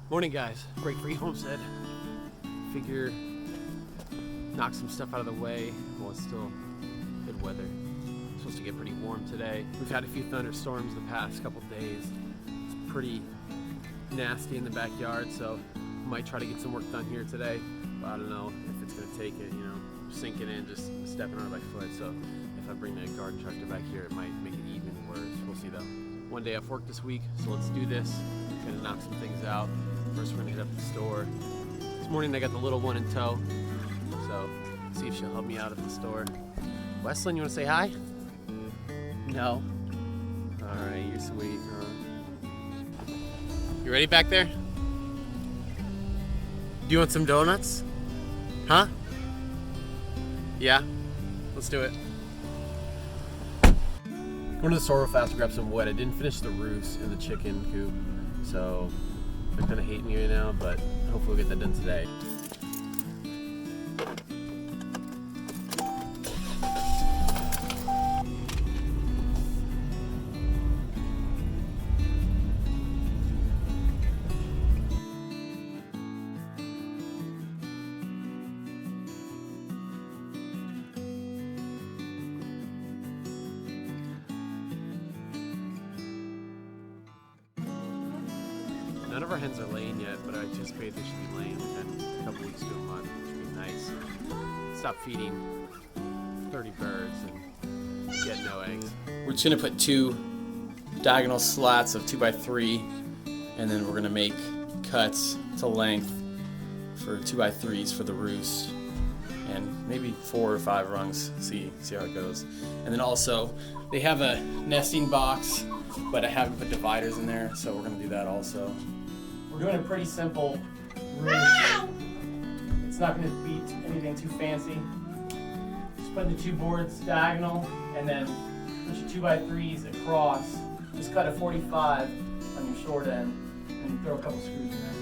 Morning guys, Break Free Homestead. Figure knock some stuff out of the way while it's still good weather. It's supposed to get pretty warm today. We've had a few thunderstorms the past couple days. It's pretty nasty in the backyard, so I might try to get some work done here today. But I don't know if it's gonna take it, sinking in, just stepping on it by foot. So if I bring the garden tractor back here, it might make it even worse. We'll see though. One day off work this week, so let's do this. Gonna knock some things out. First we're gonna hit up the store. This morning I got the little one in tow, so see if she'll help me out at the store. Wesleyan, you wanna say hi? No? Alright, you're sweet, huh? You ready back there? Do you want some donuts? Huh? Yeah? Let's do it. Going to the store real fast to grab some wood. I didn't finish the roost in the chicken coop, so they're kind of hating me right now, but hopefully we'll get that done today. None of our hens are laying yet, but I anticipate they should be laying within a couple weeks to a month, which would be nice. Stop feeding 30 birds and get no eggs. We're just gonna put 2 diagonal slats of 2x3, and then we're gonna make cuts to length for 2x3s for the roost, and maybe 4 or 5 rungs. See how it goes. And then also, they have a nesting box, but I haven't put dividers in there, so we're gonna do that also. We're doing a pretty simple roost. It's not going to be anything too fancy. Just put the 2 boards diagonal and then put your 2x3s across. Just cut a 45 on your short end and throw a couple screws in there.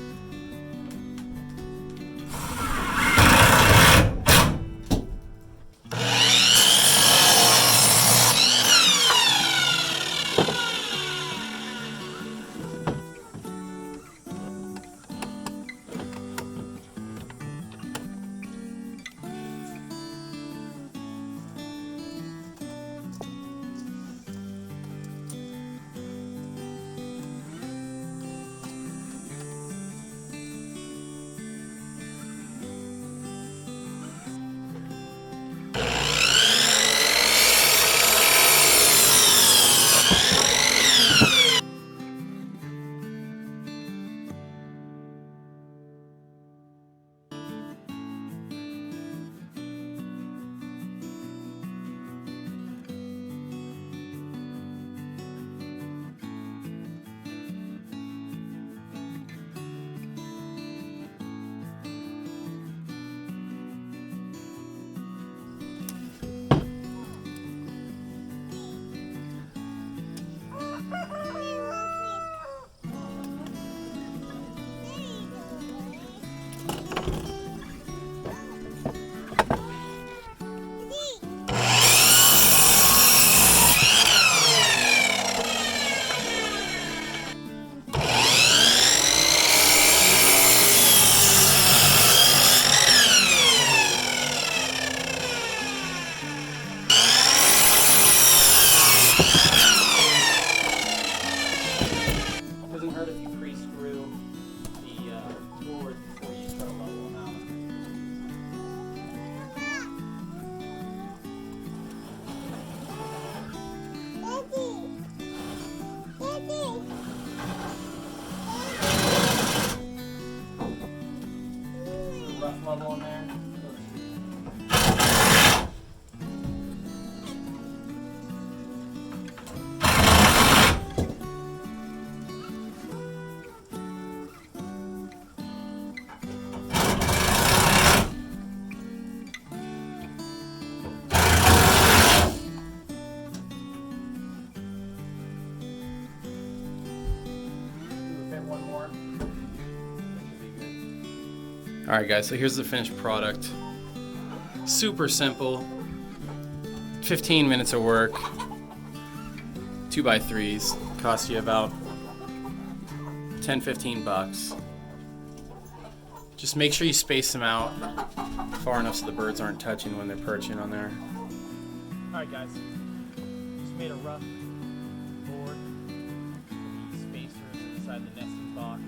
Level in there. Alright guys, so here's the finished product. Super simple. 15 minutes of work. 2x3s. Cost you about $10-15. Just make sure you space them out far enough so the birds aren't touching when they're perching on there. Alright guys, just made a rough board for the spacers inside the nesting box.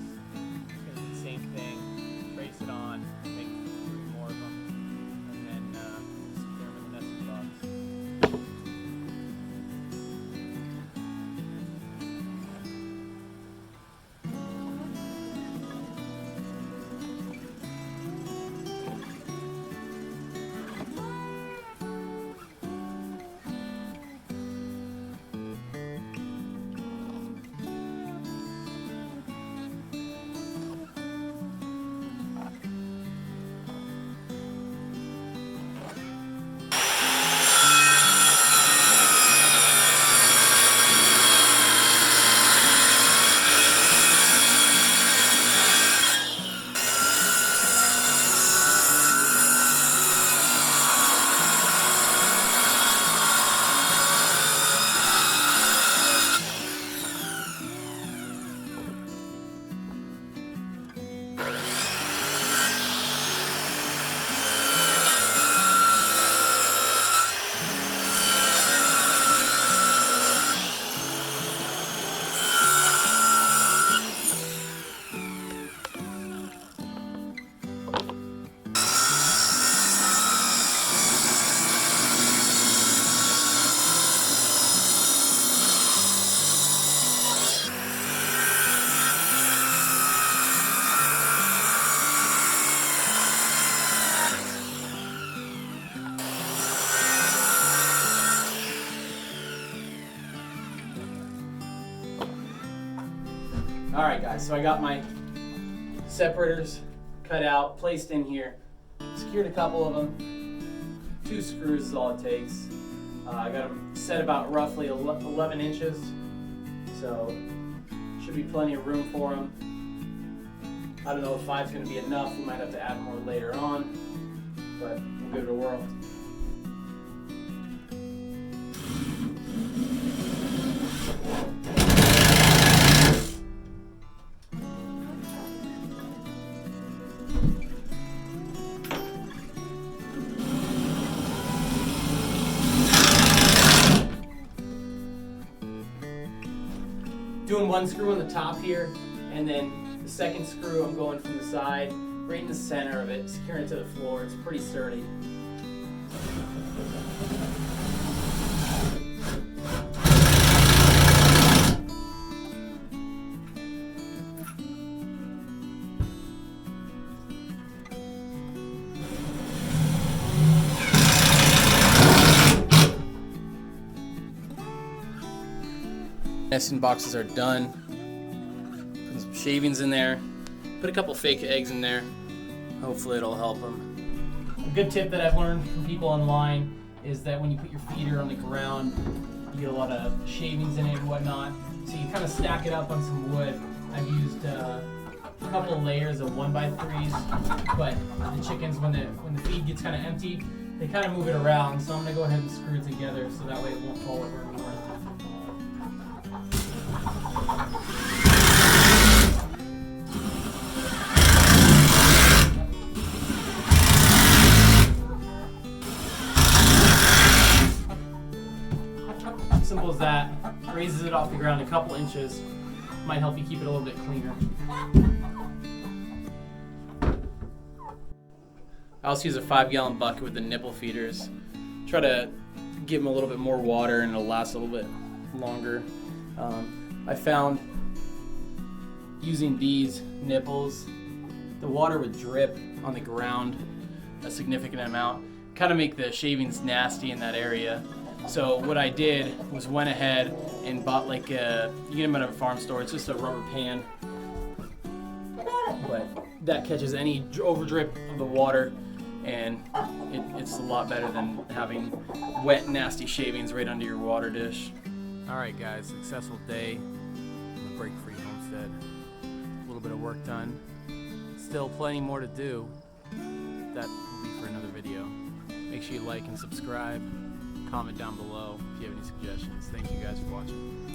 Just gonna do the same thing, trace it on, make 3 more of them, and then secure them in the nesting box. Alright guys, so I got my separators cut out, placed in here, secured a couple of them. 2 screws is all it takes. I got them set about roughly 11 inches, so should be plenty of room for them. I don't know if 5's going to be enough, we might have to add more later on, but we'll give it a whirl. Doing 1 screw on the top here, and then the 2nd screw I'm going from the side, right in the center of it, securing it to the floor. It's pretty sturdy. Nesting boxes are done. Put some shavings in there. Put a couple fake eggs in there. Hopefully it'll help them. A good tip that I've learned from people online is that when you put your feeder on the ground, you get a lot of shavings in it and whatnot. So you kind of stack it up on some wood. I've used a couple of layers of 1x3s, but the chickens, when the feed gets kind of empty, they kind of move it around. So I'm gonna go ahead and screw it together so that way it won't fall over anymore. Simple as that. Raises it off the ground a couple inches. Might help you keep it a little bit cleaner. I also use a 5-gallon bucket with the nipple feeders. Try to give them a little bit more water and it'll last a little bit longer. I found using these nipples, the water would drip on the ground a significant amount, kind of make the shavings nasty in that area. So what I did was went ahead and bought like you get them at a farm store, it's just a rubber pan, but that catches any over drip of the water, and it's a lot better than having wet nasty shavings right under your water dish. Alright guys, successful day on the Break Free Homestead. A little bit of work done. Still plenty more to do. That will be for another video. Make sure you like and subscribe. Comment down below if you have any suggestions. Thank you guys for watching.